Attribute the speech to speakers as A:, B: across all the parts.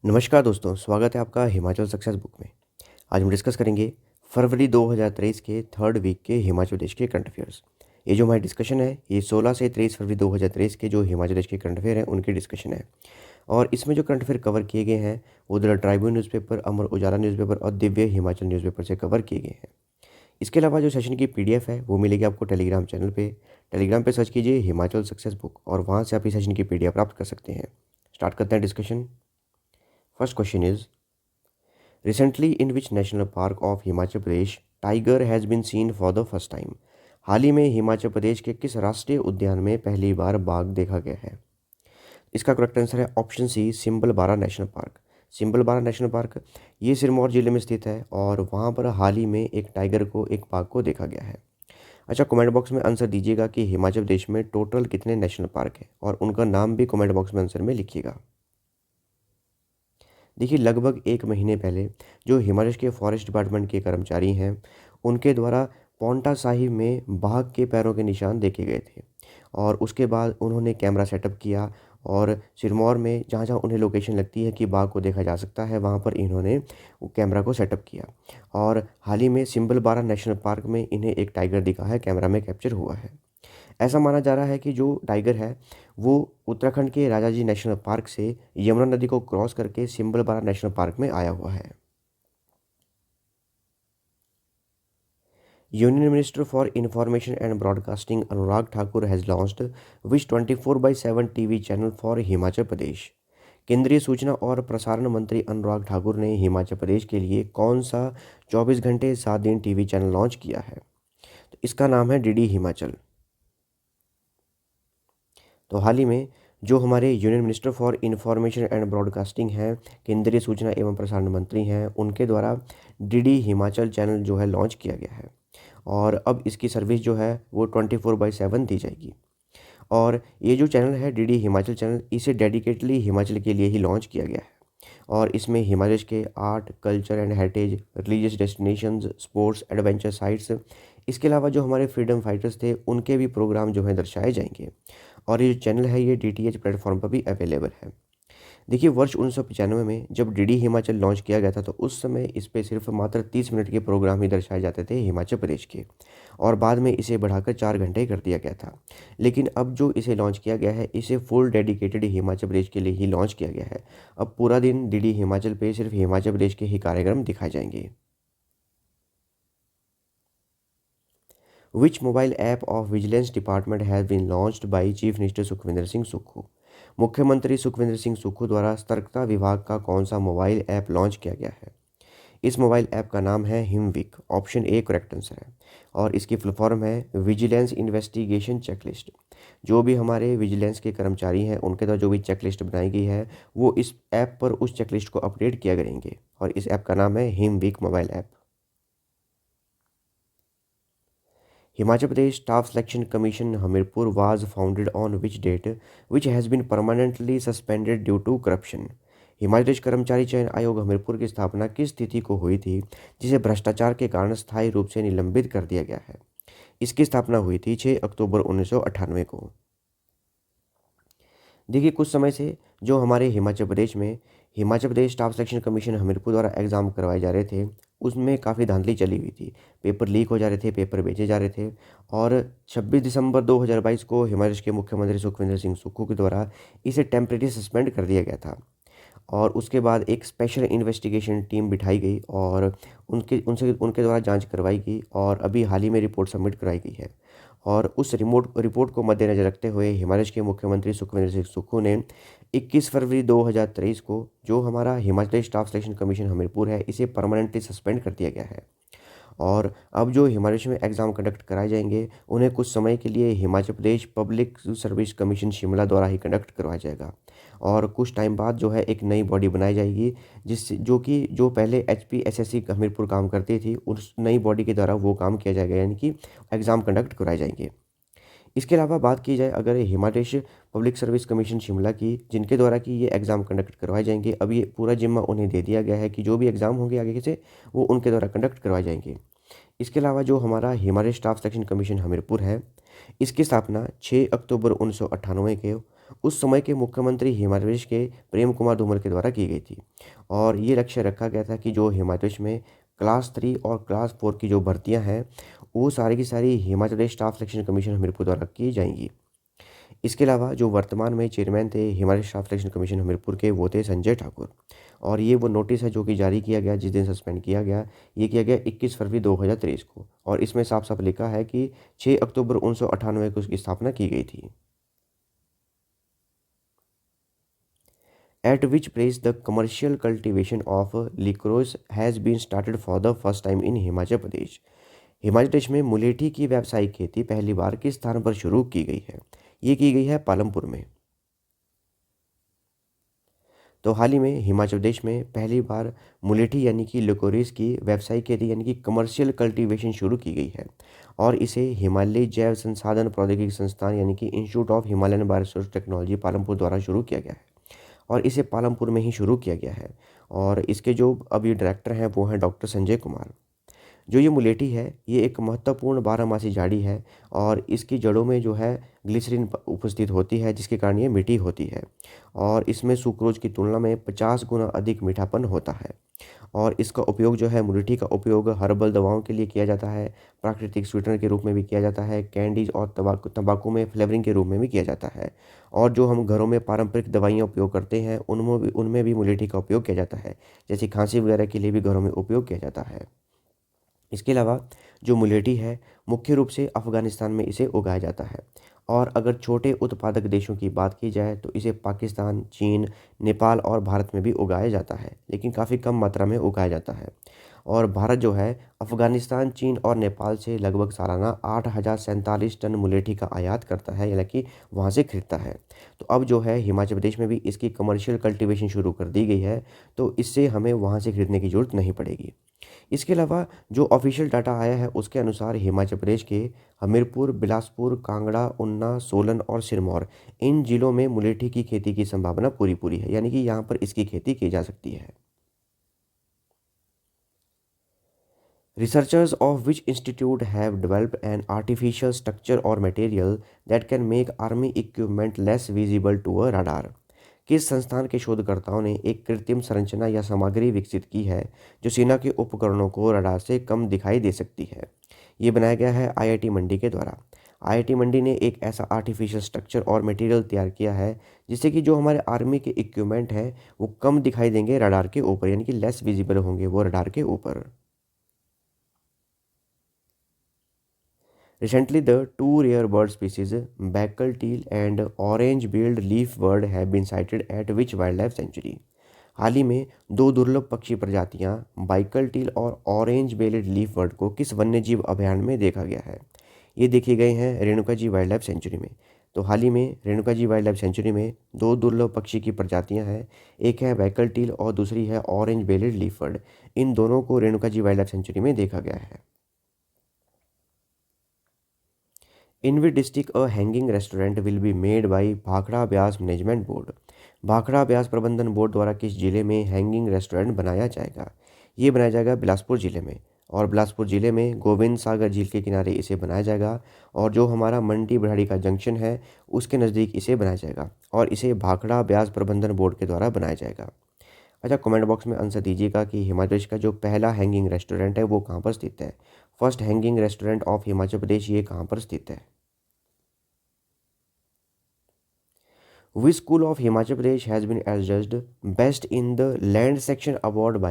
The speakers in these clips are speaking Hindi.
A: नमस्कार दोस्तों, स्वागत है आपका हिमाचल सक्सेस बुक में। आज हम डिस्कस करेंगे फरवरी 2023 के थर्ड वीक के हिमाचल प्रदेश के करंट अफेयर्स। ये जो हमारी डिस्कशन है ये 16 से 23 फरवरी 2023 के जो हिमाचल प्रदेश के करंट अफेयर हैं उनकी डिस्कशन है। और इसमें जो करंट अफेयर कवर किए गए हैं वो the Tribune newspaper, Amar Ujala newspaper और दिव्य हिमाचल न्यूज़पेपर से कवर किए गए हैं। इसके अलावा जो सेशन की पीडीएफ है वो मिलेगी आपको टेलीग्राम चैनल पे। टेलीग्राम पे सर्च कीजिए हिमाचल सक्सेस बुक और वहाँ से आप इस सेशन की पीडीएफ प्राप्त कर सकते हैं। स्टार्ट करते हैं discussion. First question is Recently, in which national park of Himachal Pradesh tiger has been seen for the first time? हाल ही में हिमाचल प्रदेश के किस राष्ट्रीय उद्यान में पहली बार बाघ देखा गया है? इसका करेक्ट आंसर है option C, Simbalbara national park. Simbalbara national park ये सिरमौर जिले में स्थित है और वहाँ पर हाल ही में एक टाइगर को, एक बाघ को देखा गया है। अच्छा, कमेंट बॉक्स में आंसर दीजिएगा कि हिमाचल प्रदेश में टोटल कितने नेशनल पार्क हैं और उनका नाम भी कमेंट बॉक्स में आंसर में लिखिएगा। देखिए, लगभग एक महीने पहले जो हिमाचल के फॉरेस्ट डिपार्टमेंट के कर्मचारी हैं उनके द्वारा पांवटा साहिब में बाघ के पैरों के निशान देखे गए थे और उसके बाद उन्होंने कैमरा सेटअप किया और सिरमौर में जहाँ जहाँ उन्हें लोकेशन लगती है कि बाघ को देखा जा सकता है वहाँ पर इन्होंने वो कैमरा को सेटअप किया। और हाल ही में सिम्बलबारा नेशनल पार्क में इन्हें एक टाइगर दिखा है, कैमरा में कैप्चर हुआ है। ऐसा माना जा रहा है कि जो टाइगर है वो उत्तराखंड के राजाजी नेशनल पार्क से यमुना नदी को क्रॉस करके सिम्बलबारा नेशनल पार्क में आया हुआ है। Union minister for information and broadcasting Anurag Thakur has launched which 24/7 TV channel for Himachal Pradesh. केंद्रीय सूचना और प्रसारण मंत्री अनुराग ठाकुर ने हिमाचल प्रदेश के लिए कौन सा 24 घंटे 7 दिन टीवी चैनल लॉन्च किया है? तो इसका नाम है डीडी हिमाचल। तो हाल ही में जो हमारे union minister for information and broadcasting हैं, केंद्रीय सूचना एवं प्रसारण मंत्री हैं, उनके द्वारा डीडी हिमाचल चैनल जो है लॉन्च किया गया है और अब इसकी सर्विस जो है वो 24/7 दी जाएगी। और ये जो चैनल है डीडी हिमाचल चैनल, इसे डेडिकेटली हिमाचल के लिए ही लॉन्च किया गया है और इसमें हिमाचल के art, culture and heritage, religious destinations, sports, adventure sites, इसके अलावा जो हमारे फ्रीडम फाइटर्स थे उनके भी प्रोग्राम जो हैं दर्शाए जाएंगे। और ये जो चैनल है ये डीटीएच प्लेटफॉर्म पर भी अवेलेबल है। देखिए, वर्ष 1995 में जब डीडी हिमाचल लॉन्च किया गया था तो उस समय इस पे सिर्फ मात्र 30 मिनट के प्रोग्राम ही दर्शाए जाते थे हिमाचल प्रदेश के और बाद में इसे बढ़ाकर 4 घंटे कर दिया गया था। लेकिन अब जो इसे लॉन्च किया गया है इसे फुल डेडिकेटेड हिमाचल प्रदेश के लिए ही लॉन्च किया गया है। अब पूरा दिन डीडी हिमाचल पे सिर्फ हिमाचल प्रदेश के ही कार्यक्रम दिखाए जाएंगे। Which mobile app of Vigilance Department has been launched by Chief Minister Sukhvinder Singh Sukhu? मुख्यमंत्री सुखविंदर सिंह सुक्खू द्वारा सतर्कता विभाग का कौन सा मोबाइल ऐप लॉन्च किया गया है? इस मोबाइल ऐप का नाम है हिमविक। ऑप्शन ए करेक्ट आंसर है और इसकी फुल फॉर्म है विजिलेंस इन्वेस्टिगेशन चेकलिस्ट। जो भी हमारे विजिलेंस के कर्मचारी हैं उनके द्वारा जो भी चेकलिस्ट बनाई गई है वो इस ऐप पर उस चेकलिस्ट को अपडेट किया करेंगे और इस ऐप का नाम है HimVik mobile app. Himachal Pradesh Staff Selection Commission Hamirpur was founded on which date, which has been permanently suspended due to corruption? Himachal Pradesh कर्मचारी चयन आयोग हमीरपुर की स्थापना किस तिथि को हुई थी जिसे भ्रष्टाचार के कारण स्थायी रूप से निलंबित कर दिया गया है? इसकी स्थापना हुई थी 6 अक्टूबर 1998 को। देखिए, कुछ समय से जो हमारे Himachal Pradesh staff selection commission Hamirpur द्वारा एग्ज़ाम करवाए जा रहे थे उसमें काफ़ी धांधली चली हुई थी। पेपर लीक हो जा रहे थे, पेपर बेचे जा रहे थे और 26 दिसंबर 2022 को हिमाचल के मुख्यमंत्री सुखविंदर सिंह सुक्खू के द्वारा इसे टेम्परेरी सस्पेंड कर दिया गया था और उसके बाद एक स्पेशल इन्वेस्टिगेशन टीम बिठाई गई और उनके द्वारा जांच करवाई गई और अभी हाल ही में रिपोर्ट सबमिट कराई गई है। और उस रिपोर्ट को मद्देनज़र रखते हुए हिमाचल के मुख्यमंत्री सुखविंदर सिंह सुक्खू ने 21 फरवरी 2023 को जो हमारा Himachal staff selection commission Hamirpur है इसे परमानेंटली सस्पेंड कर दिया गया है। और अब जो हिमाचल में एग्ज़ाम कंडक्ट कराए जाएंगे उन्हें कुछ समय के लिए Himachal Pradesh public service commission Shimla द्वारा ही कंडक्ट करवाया जाएगा और कुछ टाइम बाद जो है एक नई बॉडी बनाई जाएगी जिससे जो पहले HPSSC हमीरपुर काम करती थी उस नई बॉडी के द्वारा वो काम किया जाएगा, यानी कि एग्ज़ाम कंडक्ट कराए जाएंगे। इसके अलावा बात की जाए अगर Himachal public service commission Shimla की, जिनके द्वारा कि ये एग्ज़ाम कंडक्ट करवाए जाएंगे, अब ये पूरा जिम्मा उन्हें दे दिया गया है कि जो भी एग्ज़ाम होंगे आगे से वो उनके द्वारा कंडक्ट करवाए जाएंगे। इसके अलावा जो हमारा Himachal staff selection commission Hamirpur है इसकी स्थापना 6 अक्टूबर 1998 के उस समय के मुख्यमंत्री हिमाचल प्रदेश के प्रेम कुमार धूमल के द्वारा की गई थी। और ये लक्ष्य रखा गया था कि जो हिमाचल प्रदेश में क्लास 3 और क्लास 4 की जो भर्तियां हैं वो सारी की सारी Himachal Pradesh staff selection commission Hamirpur द्वारा की जाएंगी। इसके अलावा जो वर्तमान में चेयरमैन थे Himachal staff selection commission Hamirpur के वो थे संजय ठाकुर। और ये वो नोटिस है जो कि जारी किया गया जिस दिन सस्पेंड किया गया, ये किया गया 21 फरवरी 2023 को। और इसमें साफ साफ लिखा है कि 6 अक्टूबर 1998 को इसकी स्थापना की गई थी। At which place the commercial cultivation of licorice has been started for the first time in Himachal Pradesh. Himachal Pradesh में मुलेठी की व्यावसायिक खेती पहली बार किस स्थान पर शुरू की गई है? ये की गई है पालमपुर में। तो हाल ही में हिमाचल प्रदेश में पहली बार मुलेठी यानी कि लिकोरिस की व्यावसायिक खेती यानी कि कमर्शियल कल्टीवेशन शुरू की गई है। और इसे हिमालय जैव संसाधन प्रौद्योगिकी संस्थान यानी कि institute of Himalayan bioresource technology Palampur द्वारा शुरू किया गया है। और इसे पालमपुर में ही शुरू किया गया है। और इसके जो अभी डायरेक्टर हैं वो हैं डॉक्टर संजय कुमार। जो ये मुलेठी है ये एक महत्वपूर्ण बारहमासी झाड़ी है और इसकी जड़ों में जो है ग्लिसरीन उपस्थित होती है जिसके कारण ये मीठी होती है। और इसमें सुक्रोज की तुलना में 50 गुना अधिक मीठापन होता है। और इसका उपयोग जो है मुलेठी का उपयोग हर्बल दवाओं के लिए किया जाता है, प्राकृतिक स्वीटनर के रूप में भी किया जाता है, कैंडीज और तंबाकू में फ्लेवरिंग के रूप में भी किया जाता है। और जो हम घरों में पारंपरिक दवाइयाँ उपयोग करते हैं उनमें भी मुलेठी का उपयोग किया जाता है, जैसे खांसी वगैरह के लिए भी घरों में उपयोग किया जाता है। इसके अलावा जो मुलेठी है मुख्य रूप से अफ़गानिस्तान में इसे उगाया जाता है। और अगर छोटे उत्पादक देशों की बात की जाए तो इसे पाकिस्तान, चीन, नेपाल और भारत में भी उगाया जाता है, लेकिन काफ़ी कम मात्रा में उगाया जाता है। और भारत जो है अफ़गानिस्तान, चीन और नेपाल से लगभग सालाना 8,047 टन मुलेठी का आयात करता है, यानी कि वहाँ से खरीदता है। तो अब जो है हिमाचल प्रदेश में भी इसकी कमर्शियल कल्टीवेशन शुरू कर दी गई है, तो इससे हमें वहाँ से खरीदने की ज़रूरत नहीं पड़ेगी। इसके अलावा जो ऑफिशियल डाटा आया है उसके अनुसार हिमाचल प्रदेश के हमीरपुर, बिलासपुर, कांगड़ा, ऊना, सोलन और सिरमौर इन जिलों में मुलेठी की खेती की संभावना पूरी पूरी है, यानी कि यहाँ पर इसकी खेती की जा सकती है। Researchers of which institute have developed an artificial structure or material that can make army equipment less visible to a radar? किस संस्थान के शोधकर्ताओं ने एक कृत्रिम संरचना या सामग्री विकसित की है जो सेना के उपकरणों को रडार से कम दिखाई दे सकती है? ये बनाया गया है आईआईटी मंडी के द्वारा। आईआईटी मंडी ने एक ऐसा आर्टिफिशियल स्ट्रक्चर और मटेरियल तैयार किया है जिससे कि जो हमारे आर्मी के इक्विपमेंट हैं वो कम दिखाई देंगे रडार के ऊपर, यानी कि लेस विजिबल होंगे वो रडार के ऊपर। Recently, the two rare bird species, Baikal teal and orange-billed leaf-bird, have been sighted at which wildlife sanctuary? हाल ही में दो दुर्लभ पक्षी प्रजातियां बाइकल टील और ऑरेंज बेल्ड लीफ बर्ड को किस वन्यजीव अभयारण्य में देखा गया है? ये देखे गए हैं Renuka ji wild life sanctuary में। तो हाल ही में Renuka ji wild life sanctuary में दो दुर्लभ पक्षी की प्रजातियां हैं, एक है बाइकल टील और दूसरी है ऑरेंज बेल्ड लीफ बर्ड। इन दोनों को Renuka ji wild life sanctuary में देखा गया है। In which district a hanging restaurant will be made by Bhakra Beas management board? Bhakra Beas प्रबंधन बोर्ड द्वारा किस जिले में हैंगिंग रेस्टोरेंट बनाया जाएगा? ये बनाया जाएगा बिलासपुर जिले में। और बिलासपुर जिले में गोविंद सागर झील के किनारे इसे बनाया जाएगा। और जो हमारा मंडी बढ़ाड़ी का जंक्शन है उसके नज़दीक इसे बनाया जाएगा और इसे भाखड़ा ब्यास प्रबंधन बोर्ड के द्वारा बनाया जाएगा। अच्छा, कमेंट बॉक्स में आंसर दीजिएगा कि हिमाचल प्रदेश का जो पहला हैंगिंग रेस्टोरेंट है वो कहाँ पर स्थित है। First hanging restaurant of Himachal Pradesh ये कहाँ पर स्थित है? Which school of Himachal Pradesh has been adjudged best in the land section award by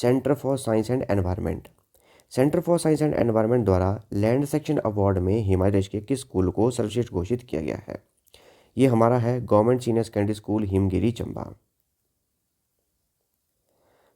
A: Center for Science and Environment? Centre for science and environment द्वारा लैंड सेक्शन अवार्ड में हिमाचल प्रदेश के किस स्कूल को सर्वश्रेष्ठ घोषित किया गया है? ये हमारा है government senior secondary school Himgiri Chamba.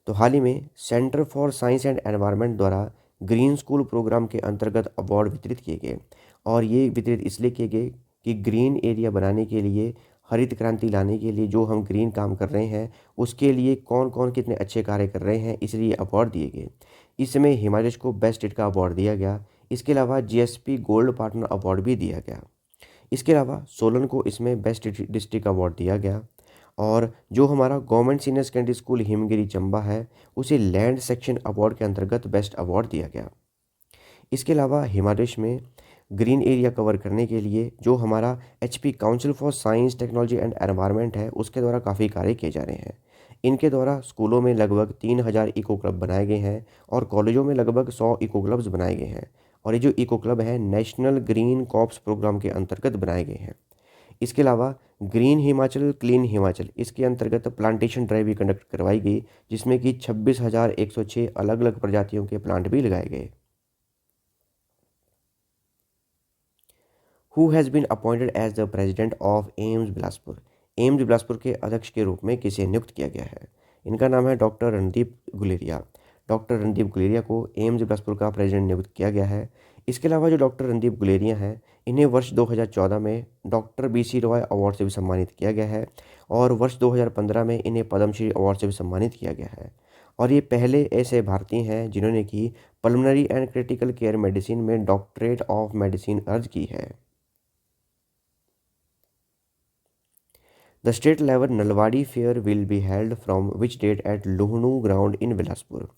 A: तो हाल ही में centre for science and environment द्वारा ग्रीन स्कूल प्रोग्राम के अंतर्गत अवार्ड वितरित किए गए। और ये वितरित इसलिए किए गए कि ग्रीन एरिया बनाने के लिए, हरित क्रांति लाने के लिए जो हम ग्रीन काम कर रहे हैं उसके लिए कौन कौन कितने अच्छे कार्य कर रहे हैं, इसलिए अवार्ड दिए गए। इसमें हिमाचल प्रदेश को बेस्ट स्टेट का अवार्ड दिया गया। इसके अलावा जीएसपी गोल्ड पार्टनर अवार्ड भी दिया गया। इसके अलावा सोलन को इसमें बेस्ट डिस्ट्रिक्ट अवार्ड दिया गया। और जो हमारा government senior secondary school Himgiri Chamba है उसे लैंड सेक्शन अवार्ड के अंतर्गत बेस्ट अवार्ड दिया गया। इसके अलावा हिमाचल प्रदेश में ग्रीन एरिया कवर करने के लिए जो हमारा HP council for science technology and environment है उसके द्वारा काफ़ी कार्य किए जा रहे हैं। इनके द्वारा स्कूलों में लगभग 3000 इको क्लब बनाए गए हैं और कॉलेजों में लगभग 100 इको क्लब्स बनाए गए हैं। और ये जो इको क्लब हैं नेशनल ग्रीन कॉर्प्स प्रोग्राम के अंतर्गत बनाए गए हैं। इसके अलावा ग्रीन हिमाचल क्लीन हिमाचल इसके अंतर्गत प्लांटेशन ड्राइव भी कंडक्ट करवाई गई, जिसमें कि 26,106 अलग अलग प्रजातियों के प्लांट भी लगाए गए। Who has been appointed as the president of AIIMS Bilaspur. AIIMS Bilaspur के अध्यक्ष के रूप में किसे नियुक्त किया गया है? इनका नाम है डॉक्टर रणदीप गुलेरिया। डॉक्टर रणदीप गुलेरिया को एम्स बिलासपुर का प्रेसिडेंट नियुक्त किया गया है। इसके अलावा जो डॉक्टर रणदीप गुलेरिया हैं इन्हें वर्ष 2014 में डॉक्टर BC रॉय अवार्ड से भी सम्मानित किया गया है और वर्ष 2015 में इन्हें पद्मश्री अवार्ड से भी सम्मानित किया गया है। और ये पहले ऐसे भारतीय हैं जिन्होंने की pulmonary and critical care medicine में डॉक्टरेट ऑफ मेडिसिन अर्ज की है। The state level Nalwadi fair will be held from which date at Luhnu ground in Bilaspur.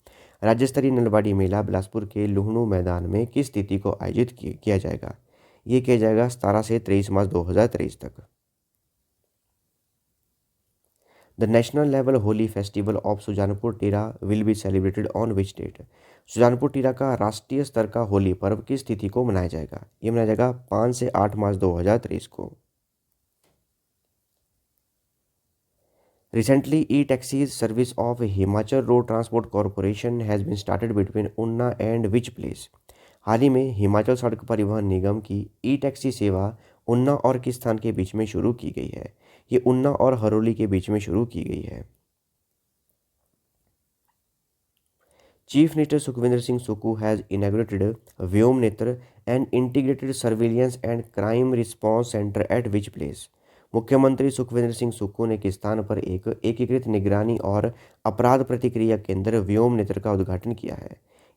A: राज्य स्तरीय नलवाड़ी मेला बिलासपुर के लुहणू मैदान में किस तिथि को आयोजित किया जाएगा? ये किया जाएगा 17 से 23 मार्च 2023 तक। The national level Holi festival of Sujanpur Tira will be celebrated on which date. Sujanpur Tira का राष्ट्रीय स्तर का होली पर्व किस तिथि को मनाया जाएगा? ये मनाया जाएगा 5 से 8 मार्च 2023 को। Recently, e-taxis service of Himachal Road Transport Corporation has been started between Unna and which place? हाल ही में हिमाचल सड़क परिवहन निगम की ई-टैक्सी सेवा उन्ना और किस स्थान के बीच में शुरू की गई है? ये उन्ना और हरोली के बीच में शुरू की गई है। Chief minister Sukhvinder Singh Sukhu has inaugurated Vyom Netra and integrated surveillance and crime response centre at which place. मुख्यमंत्री सुखविंदर सिंह सुक्खू ने किस स्थान पर एक एकीकृत निगरानी और अपराध प्रतिक्रिया केंद्र व्योम नेत्र का उद्घाटन किया है?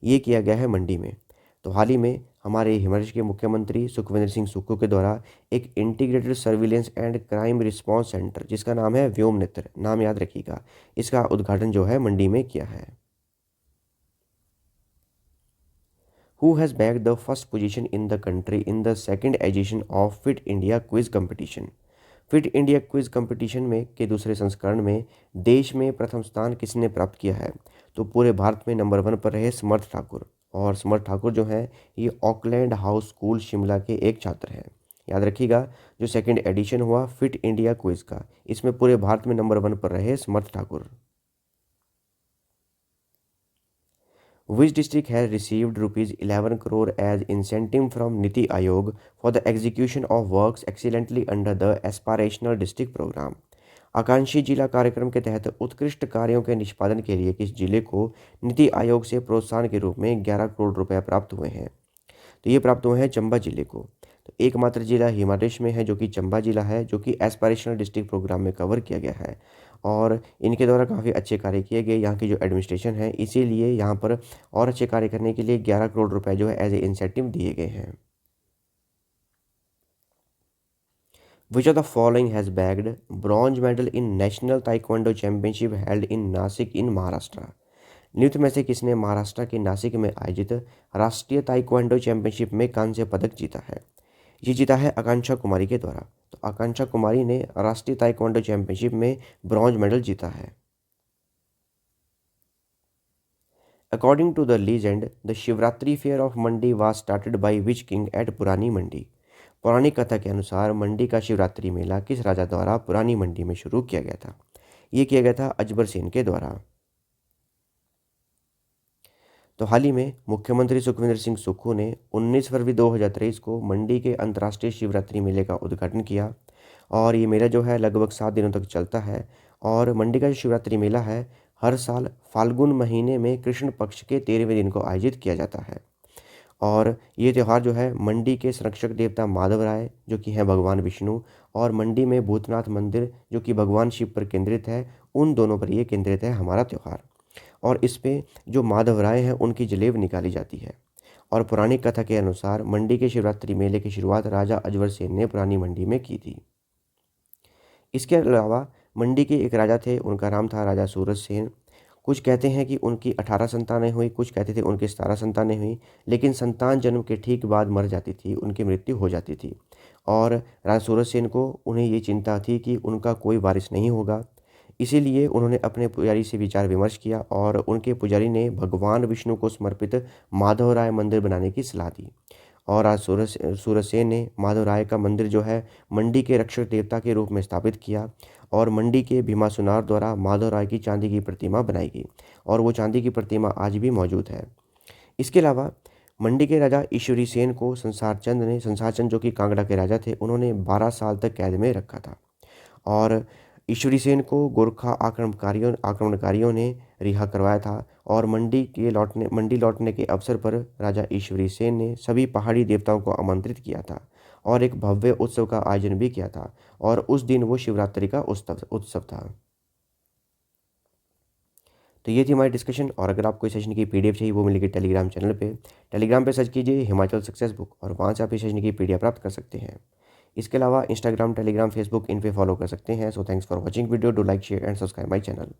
A: ये किया गया है मंडी में। तो हाल ही में हमारे हिमाचल के मुख्यमंत्री सुखविंदर सिंह सुक्खू के द्वारा एक integrated surveillance and crime response centre जिसका नाम है व्योम नेत्र, नाम याद रखिएगा, इसका उद्घाटन जो है मंडी में किया है। Who has bagged the first position in the country in the second edition of Fit India Quiz Competition? Fit India quiz competition में के दूसरे संस्करण में देश में प्रथम स्थान किसने प्राप्त किया है? तो पूरे भारत में नंबर 1 पर रहे समर्थ ठाकुर। और समर्थ ठाकुर जो हैं ये ऑकलैंड हाउस स्कूल शिमला के एक छात्र हैं। याद रखिएगा जो सेकंड एडिशन हुआ फिट इंडिया क्विज का, इसमें पूरे भारत में नंबर 1 पर रहे समर्थ Thakur. Which district has received rupees 11 crore as incentive from Niti Aayog for the execution of works excellently under the Aspirational District Program? आकांक्षी जिला कार्यक्रम के तहत उत्कृष्ट कार्यों के निष्पादन के लिए किस जिले को नीति आयोग से प्रोत्साहन के रूप में 11 करोड़ रुपए प्राप्त हुए हैं? तो ये प्राप्त हुए हैं चंबा जिले को। तो एकमात्र जिला हिमाचल में है जो कि चंबा जिला है, जो कि एस्पायरेशनल डिस्ट्रिक्ट प्रोग्राम में कवर किया गया है और इनके द्वारा काफ़ी अच्छे कार्य किए गए यहाँ की जो एडमिनिस्ट्रेशन है, इसीलिए यहाँ पर और अच्छे कार्य करने के लिए 11 करोड़ रुपए जो है एज ए इंसेंटिव दिए गए हैं। Which of the following has bagged bronze medal in National Taekwondo Championship held in Nashik in Maharashtra? निम्न में से किसने महाराष्ट्र के नासिक में आयोजित राष्ट्रीय ताइक्वांडो चैंपियनशिप में कांस्य पदक जीता है? ये जीता है आकांक्षा कुमारी के द्वारा। तो आकांक्षा कुमारी ने राष्ट्रीय ताइक्वांडो चैंपियनशिप में ब्रॉन्ज मेडल जीता है। According to the legend the Shivratri fair of Mandi was started by which king at Purani Mandi. पौराणिक कथा के अनुसार मंडी का शिवरात्रि मेला किस राजा द्वारा पुरानी मंडी में शुरू किया गया था? ये किया गया था अजबर सेन के द्वारा। तो हाल ही में मुख्यमंत्री सुखविंदर सिंह सुक्खू ने 19 फरवरी 2023 को मंडी के अंतर्राष्ट्रीय शिवरात्रि मेले का उद्घाटन किया और ये मेला जो है लगभग 7 दिनों तक चलता है। और मंडी का जो शिवरात्रि मेला है हर साल फाल्गुन महीने में कृष्ण पक्ष के 13वें दिन को आयोजित किया जाता है। और ये त्यौहार जो है मंडी के संरक्षक देवता माधव राय जो कि हैं भगवान विष्णु और मंडी में भूतनाथ मंदिर जो कि भगवान शिव पर केंद्रित है, उन दोनों पर ये केंद्रित है हमारा त्यौहार। और इस पे जो माधव राय हैं उनकी जलेब निकाली जाती है। और पौराणिक कथा के अनुसार मंडी के शिवरात्रि मेले की शुरुआत राजा अजबर सेन ने पुरानी मंडी में की थी। इसके अलावा मंडी के एक राजा थे, उनका नाम था राजा सूरज सेन। कुछ कहते हैं कि उनकी 18 संतानें हुई, कुछ कहते थे उनकी 17 संतानें हुई, लेकिन संतान जन्म के ठीक बाद मर जाती थी, उनकी मृत्यु हो जाती थी। और राजा सूरजसेन को उन्हें ये चिंता थी कि उनका कोई वारिस नहीं होगा। इसीलिए उन्होंने अपने पुजारी से विचार विमर्श किया और उनके पुजारी ने भगवान विष्णु को समर्पित माधवराय मंदिर बनाने की सलाह दी। और आज सूरजसेन ने माधवराय का मंदिर जो है मंडी के रक्षक देवता के रूप में स्थापित किया और मंडी के भीमासुनार द्वारा माधवराय की चांदी की प्रतिमा बनाई गई और वो चांदी की प्रतिमा आज भी मौजूद है। इसके अलावा मंडी के राजा ईश्वरी सेन को संसार चंद जो कि कांगड़ा के राजा थे, उन्होंने 12 साल तक कैद में रखा था और ईश्वरी सेन को गोरखा आक्रमणकारियों ने रिहा करवाया था। और मंडी लौटने के अवसर पर राजा ईश्वरी सेन ने सभी पहाड़ी देवताओं को आमंत्रित किया था और एक भव्य उत्सव का आयोजन भी किया था और उस दिन वो शिवरात्रि का उत्सव था। तो ये थी हमारी डिस्कशन। और अगर आपको इस सेशन की पीडीएफ चाहिए वो मिलेगी टेलीग्राम चैनल पे। टेलीग्राम पे सर्च कीजिए हिमाचल सक्सेस बुक और वहाँ से आप इस सेशन की पीडीएफ प्राप्त कर सकते हैं। इसके अलावा इंस्टाग्राम, टेलीग्राम, फेसबुक इन पे फॉलो कर सकते हैं। So thanks for watching video. Do like, share and subscribe my channel.